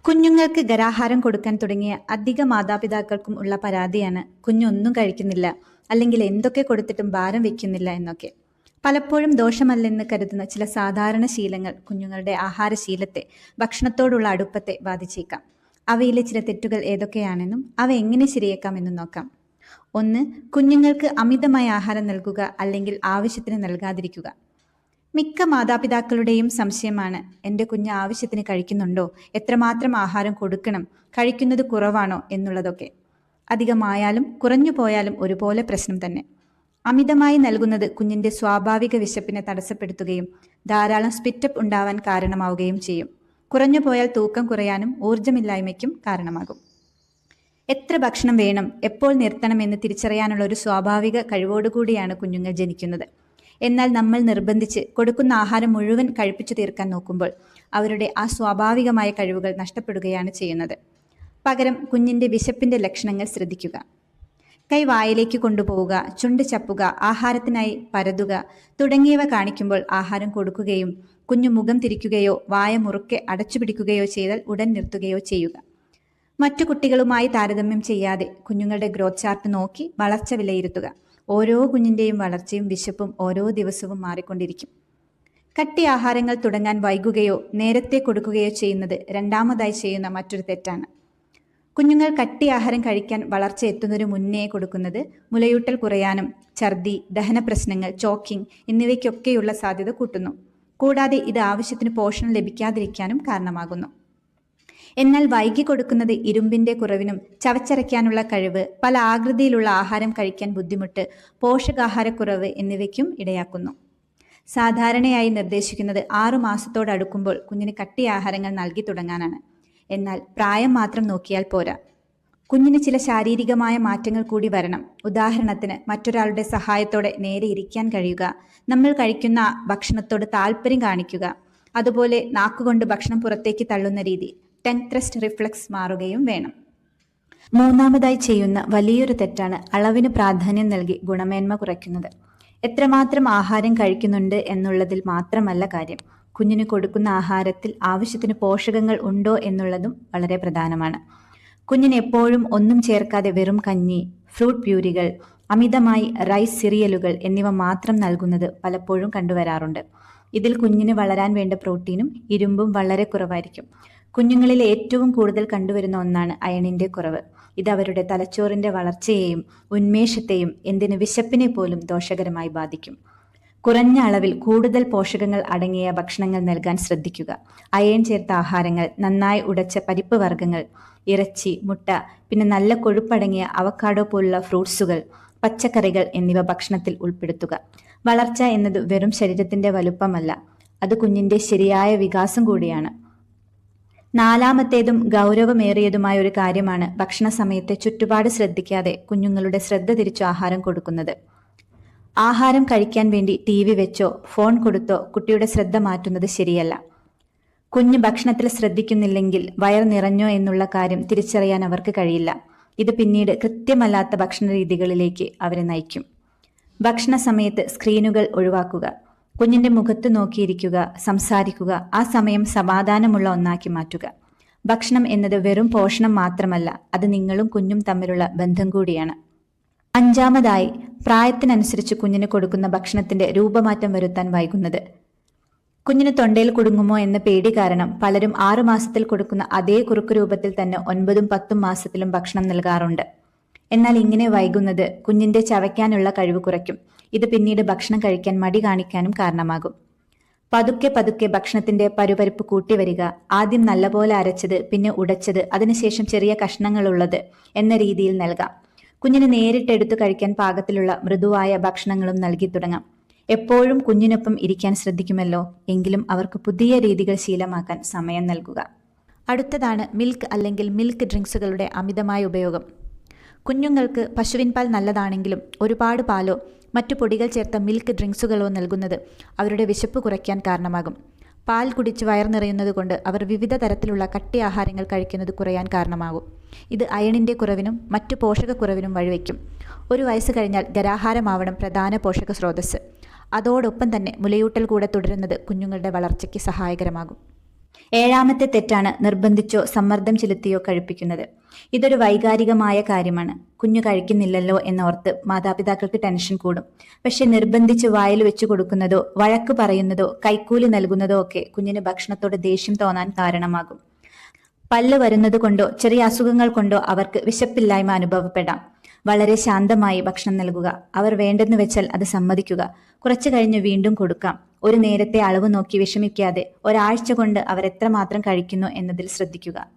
കുഞ്ഞുങ്ങൾക്ക് ഖരാഹാരം കൊടുക്കാൻ തുടങ്ങിയ അധിക മാതാപിതാക്കൾക്കും ഉള്ള പരാതിയാണ് കുഞ്ഞൊന്നും കഴിക്കുന്നില്ല, അല്ലെങ്കിൽ എന്തൊക്കെ കൊടുത്തിട്ടും ഭാരം വെക്കുന്നില്ല എന്നൊക്കെ. പലപ്പോഴും ദോഷമല്ലെന്ന് കരുതുന്ന ചില സാധാരണ ശീലങ്ങൾ കുഞ്ഞുങ്ങളുടെ ആഹാരശീലത്തെ, ഭക്ഷണത്തോടുള്ള അടുപ്പത്തെ ബാധിച്ചേക്കാം. അവയിലെ ചില തെറ്റുകൾ ഏതൊക്കെയാണെന്നും അവ എങ്ങനെ ശരിയാക്കാമെന്നും നോക്കാം. 1. കുഞ്ഞുങ്ങൾക്ക് അമിതമായ ആഹാരം നൽകുക അല്ലെങ്കിൽ ആവശ്യത്തിന് നൽകാതിരിക്കുക. മിക്ക മാതാപിതാക്കളുടെയും സംശയമാണ്, എൻ്റെ കുഞ്ഞ് ആവശ്യത്തിന് കഴിക്കുന്നുണ്ടോ, എത്രമാത്രം ആഹാരം കൊടുക്കണം, കഴിക്കുന്നത് കുറവാണോ എന്നുള്ളതൊക്കെ. അധികമായാലും കുറഞ്ഞു പോയാലും ഒരുപോലെ പ്രശ്നം തന്നെ. അമിതമായി നൽകുന്നത് കുഞ്ഞിൻ്റെ സ്വാഭാവിക വിശപ്പിനെ തടസ്സപ്പെടുത്തുകയും ധാരാളം സ്പിറ്റപ്പ് ഉണ്ടാവാൻ കാരണമാവുകയും ചെയ്യും. കുറഞ്ഞു പോയാൽ തൂക്കം കുറയാനും ഊർജ്ജമില്ലായ്മയ്ക്കും കാരണമാകും. എത്ര ഭക്ഷണം വേണം, എപ്പോൾ നിർത്തണമെന്ന് തിരിച്ചറിയാനുള്ള ഒരു സ്വാഭാവിക കഴിവോടുകൂടിയാണ് കുഞ്ഞുങ്ങൾ ജനിക്കുന്നത്. എന്നാൽ നമ്മൾ നിർബന്ധിച്ച് കൊടുക്കുന്ന ആഹാരം മുഴുവൻ കഴിപ്പിച്ചു തീർക്കാൻ നോക്കുമ്പോൾ അവരുടെ ആ സ്വാഭാവികമായ കഴിവുകൾ നഷ്ടപ്പെടുകയാണ് ചെയ്യുന്നത്. പകരം കുഞ്ഞിൻ്റെ വിശപ്പിൻ്റെ ലക്ഷണങ്ങൾ ശ്രദ്ധിക്കുക. കൈ വായിലേക്ക് കൊണ്ടുപോവുക, ചുണ്ട് ചപ്പുക, ആഹാരത്തിനായി പരതുക തുടങ്ങിയവ കാണിക്കുമ്പോൾ ആഹാരം കൊടുക്കുകയും കുഞ്ഞു മുഖം തിരിക്കുകയോ വായ മുറുക്കെ അടച്ചുപിടിക്കുകയോ ചെയ്താൽ ഉടൻ നിർത്തുകയോ ചെയ്യുക. മറ്റു കുട്ടികളുമായി താരതമ്യം ചെയ്യാതെ കുഞ്ഞുങ്ങളുടെ ഗ്രോത്ത് ചാർട്ട് നോക്കി വളർച്ച വിലയിരുത്തുക. ഓരോ കുഞ്ഞിൻ്റെയും വളർച്ചയും വിശപ്പും ഓരോ ദിവസവും മാറിക്കൊണ്ടിരിക്കും. കട്ടി ആഹാരങ്ങൾ തുടങ്ങാൻ വൈകുകയോ നേരത്തെ കൊടുക്കുകയോ ചെയ്യുന്നത് രണ്ടാമതായി ചെയ്യുന്ന മറ്റൊരു തെറ്റാണ്. കുഞ്ഞുങ്ങൾ കട്ടി ആഹാരം കഴിക്കാൻ വളർച്ച എത്തുന്നതിനു മുന്നേ കൊടുക്കുന്നത് മുലയൂട്ടൽ കുറയാനും ഛർദി, ദഹന പ്രശ്നങ്ങൾ, ചോക്കിംഗ് എന്നിവയ്ക്കൊക്കെയുള്ള സാധ്യത കൂട്ടുന്നു. കൂടാതെ ഇത് ആവശ്യത്തിന് പോഷണം ലഭിക്കാതിരിക്കാനും കാരണമാകുന്നു. എന്നാൽ വൈകി കൊടുക്കുന്നത് ഇരുമ്പിൻ്റെ കുറവിനും ചവച്ചരയ്ക്കാനുള്ള കഴിവ്, പല ആകൃതിയിലുള്ള ആഹാരം കഴിക്കാൻ ബുദ്ധിമുട്ട്, പോഷകാഹാരക്കുറവ് എന്നിവയ്ക്കും ഇടയാക്കുന്നു. സാധാരണയായി നിർദ്ദേശിക്കുന്നത് 6 മാസത്തോടടുക്കുമ്പോൾ കുഞ്ഞിന് കട്ടി ആഹാരങ്ങൾ നൽകി തുടങ്ങാനാണ്. എന്നാൽ പ്രായം മാത്രം നോക്കിയാൽ പോരാ. കുഞ്ഞിന് ചില ശാരീരികമായ മാറ്റങ്ങൾ കൂടി വരണം. ഉദാഹരണത്തിന് മറ്റൊരാളുടെ സഹായത്തോടെ നേരെ ഇരിക്കാൻ കഴിയുക, നമ്മൾ കഴിക്കുന്ന ഭക്ഷണത്തോട് താല്പര്യം കാണിക്കുക, അതുപോലെ നാക്കുകൊണ്ട് ഭക്ഷണം പുറത്തേക്ക് തള്ളുന്ന രീതി, ടങ് ത്രസ്റ്റ് റിഫ്ലക്സ് മാറുകയും വേണം. മൂന്നാമതായി ചെയ്യുന്ന വലിയൊരു തെറ്റാണ് അളവിന് പ്രാധാന്യം നൽകി ഗുണമേന്മ കുറയ്ക്കുന്നത്. എത്രമാത്രം ആഹാരം കഴിക്കുന്നുണ്ട് എന്നുള്ളതിൽ മാത്രമല്ല കാര്യം, കുഞ്ഞിന് കൊടുക്കുന്ന ആഹാരത്തിൽ ആവശ്യത്തിന് പോഷകങ്ങൾ ഉണ്ടോ എന്നുള്ളതും വളരെ പ്രധാനമാണ്. കുഞ്ഞിന് എപ്പോഴും ഒന്നും ചേർക്കാതെ വെറും കഞ്ഞി, ഫ്രൂട്ട് പ്യൂരികൾ, അമിതമായി റൈസ് സിറിയലുകൾ എന്നിവ മാത്രം നൽകുന്നത് പലപ്പോഴും കണ്ടുവരാറുണ്ട്. ഇതിൽ കുഞ്ഞിന് വളരാൻ വേണ്ട പ്രോട്ടീനും ഇരുമ്പും വളരെ കുറവായിരിക്കും. കുഞ്ഞുങ്ങളിൽ ഏറ്റവും കൂടുതൽ കണ്ടുവരുന്ന ഒന്നാണ് അയണിൻ്റെ കുറവ്. ഇത് അവരുടെ തലച്ചോറിൻ്റെ വളർച്ചയെയും ഉന്മേഷത്തെയും, എന്തിന് വിശപ്പിനെ പോലും ദോഷകരമായി ബാധിക്കും. കുറഞ്ഞ അളവിൽ കൂടുതൽ പോഷകങ്ങൾ അടങ്ങിയ ഭക്ഷണങ്ങൾ നൽകാൻ ശ്രദ്ധിക്കുക. അയൺ ചേർത്ത ആഹാരങ്ങൾ, നന്നായി ഉടച്ച പരിപ്പ് വർഗ്ഗങ്ങൾ, ഇറച്ചി, മുട്ട, പിന്നെ നല്ല കൊഴുപ്പടങ്ങിയ അവക്കാഡോ പോലുള്ള ഫ്രൂട്ട്സുകൾ, പച്ചക്കറികൾ എന്നിവ ഭക്ഷണത്തിൽ ഉൾപ്പെടുത്തുക. വളർച്ച എന്നത് വെറും ശരീരത്തിൻ്റെ വലുപ്പമല്ല, അത് കുഞ്ഞിൻ്റെ ശരിയായ വികാസം കൂടിയാണ്. നാലാമത്തേതും ഗൗരവമേറിയതുമായ ഒരു കാര്യമാണ് ഭക്ഷണ സമയത്തെ ചുറ്റുപാട് ശ്രദ്ധിക്കാതെ കുഞ്ഞുങ്ങളുടെ ശ്രദ്ധ തിരിച്ചു ആഹാരം കൊടുക്കുന്നത്. ആഹാരം കഴിക്കാൻ വേണ്ടി TV വെച്ചോ ഫോൺ കൊടുത്തോ കുട്ടിയുടെ ശ്രദ്ധ മാറ്റുന്നത് ശരിയല്ല. കുഞ്ഞ് ഭക്ഷണത്തിൽ ശ്രദ്ധിക്കുന്നില്ലെങ്കിൽ വയർ നിറഞ്ഞോ എന്നുള്ള കാര്യം തിരിച്ചറിയാൻ അവർക്ക് കഴിയില്ല. ഇത് പിന്നീട് കൃത്യമല്ലാത്ത ഭക്ഷണ രീതികളിലേക്ക് അവരെ നയിക്കും. ഭക്ഷണ സമയത്ത് സ്ക്രീനുകൾ ഒഴിവാക്കുക. കുഞ്ഞിൻ്റെ മുഖത്ത് നോക്കിയിരിക്കുക, സംസാരിക്കുക, ആ സമയം സമാധാനമുള്ള ഒന്നാക്കി മാറ്റുക. ഭക്ഷണം എന്നത് വെറും പോഷണം മാത്രമല്ല, അത് നിങ്ങളും കുഞ്ഞും തമ്മിലുള്ള ബന്ധം കൂടിയാണ്. അഞ്ചാമതായി, പ്രായത്തിനനുസരിച്ച് കുഞ്ഞിന് കൊടുക്കുന്ന ഭക്ഷണത്തിന്റെ രൂപമാറ്റം വരുത്താൻ വൈകുന്നത്. കുഞ്ഞിന് തൊണ്ടയിൽ കുടുങ്ങുമോ എന്ന പേടി കാരണം പലരും 6 മാസത്തിൽ കൊടുക്കുന്ന അതേ കുറുക്ക് രൂപത്തിൽ തന്നെ 9ഉം 10ഉം മാസത്തിലും ഭക്ഷണം നൽകാറുണ്ട്. എന്നാൽ ഇങ്ങനെ വൈകുന്നത് കുഞ്ഞിന്റെ ചവയ്ക്കാനുള്ള കഴിവ് കുറയ്ക്കും. ഇത് പിന്നീട് ഭക്ഷണം കഴിക്കാൻ മടി കാണിക്കാനും കാരണമാകും. പതുക്കെ പതുക്കെ ഭക്ഷണത്തിന്റെ പരുപരിപ്പ് കൂട്ടി വരിക. ആദ്യം നല്ലപോലെ അരച്ചത്, പിന്നെ ഉടച്ചത്, അതിനുശേഷം ചെറിയ കഷ്ണങ്ങളുള്ളത് എന്ന രീതിയിൽ നൽകാം. കുഞ്ഞിന് നേരിട്ടെടുത്ത് കഴിക്കാൻ പാകത്തിലുള്ള മൃദുവായ ഭക്ഷണങ്ങളും നൽകി തുടങ്ങാം. എപ്പോഴും കുഞ്ഞിനൊപ്പം ഇരിക്കാൻ ശ്രദ്ധിക്കുമല്ലോ, എങ്കിലും അവർക്ക് പുതിയ രീതികൾ ശീലമാക്കാൻ സമയം നൽകുക. അടുത്തതാണ് മിൽക്ക് അല്ലെങ്കിൽ മിൽക്ക് ഡ്രിങ്ക്സുകളുടെ അമിതമായ ഉപയോഗം. കുഞ്ഞുങ്ങൾക്ക് പശുവിൻ പാൽ നല്ലതാണെങ്കിലും ഒരുപാട് പാലോ മറ്റു പൊടികൾ ചേർത്ത മിൽക്ക് ഡ്രിങ്ക്സുകളോ നൽകുന്നത് അവരുടെ വിശപ്പ് കുറയ്ക്കാൻ കാരണമാകും. പാൽ കുടിച്ച് വയർ നിറയുന്നത് കൊണ്ട് അവർ വിവിധ തരത്തിലുള്ള കട്ടി ആഹാരങ്ങൾ കഴിക്കുന്നത് കുറയാൻ കാരണമാകും. ഇത് അയണിൻ്റെ കുറവിനും മറ്റു പോഷകക്കുറവിനും വഴിവെക്കും. 1 വയസ്സ് കഴിഞ്ഞാൽ ഖരാഹാരമാവണം പ്രധാന പോഷക സ്രോതസ്സ്. അതോടൊപ്പം തന്നെ മുലയൂട്ടൽ കൂടെ തുടരുന്നത് കുഞ്ഞുങ്ങളുടെ വളർച്ചയ്ക്ക് സഹായകരമാകും. ഏഴാമത്തെ തെറ്റാണ് നിർബന്ധിച്ചോ സമ്മർദ്ദം ചെലുത്തിയോ കഴിപ്പിക്കുന്നത്. ഇതൊരു വൈകാരികമായ കാര്യമാണ്. കുഞ്ഞു കഴിക്കുന്നില്ലല്ലോ എന്നോർത്ത് മാതാപിതാക്കൾക്ക് ടെൻഷൻ കൂടും. പക്ഷെ നിർബന്ധിച്ച് വായിൽ വെച്ചു കൊടുക്കുന്നതോ വഴക്ക് പറയുന്നതോ കൈക്കൂലി നൽകുന്നതോ ഒക്കെ കുഞ്ഞിന് ഭക്ഷണത്തോട് ദേഷ്യം തോന്നാൻ കാരണമാകും. പല്ല് വരുന്നത് കൊണ്ടോ ചെറിയ അസുഖങ്ങൾ കൊണ്ടോ അവർക്ക് വിശപ്പില്ലായ്മ അനുഭവപ്പെടാം. വളരെ ശാന്തമായി ഭക്ഷണം നൽകുക. അവർ വേണ്ടെന്ന് വെച്ചാൽ അത് സമ്മതിക്കുക. കുറച്ചു കഴിഞ്ഞ് വീണ്ടും കൊടുക്കാം. ഒരു നേരത്തെ അളവ് നോക്കി വിഷമിക്കാതെ ഒരാഴ്ച കൊണ്ട് അവർ എത്രമാത്രം കഴിക്കുന്നു എന്നതിൽ ശ്രദ്ധിക്കുക.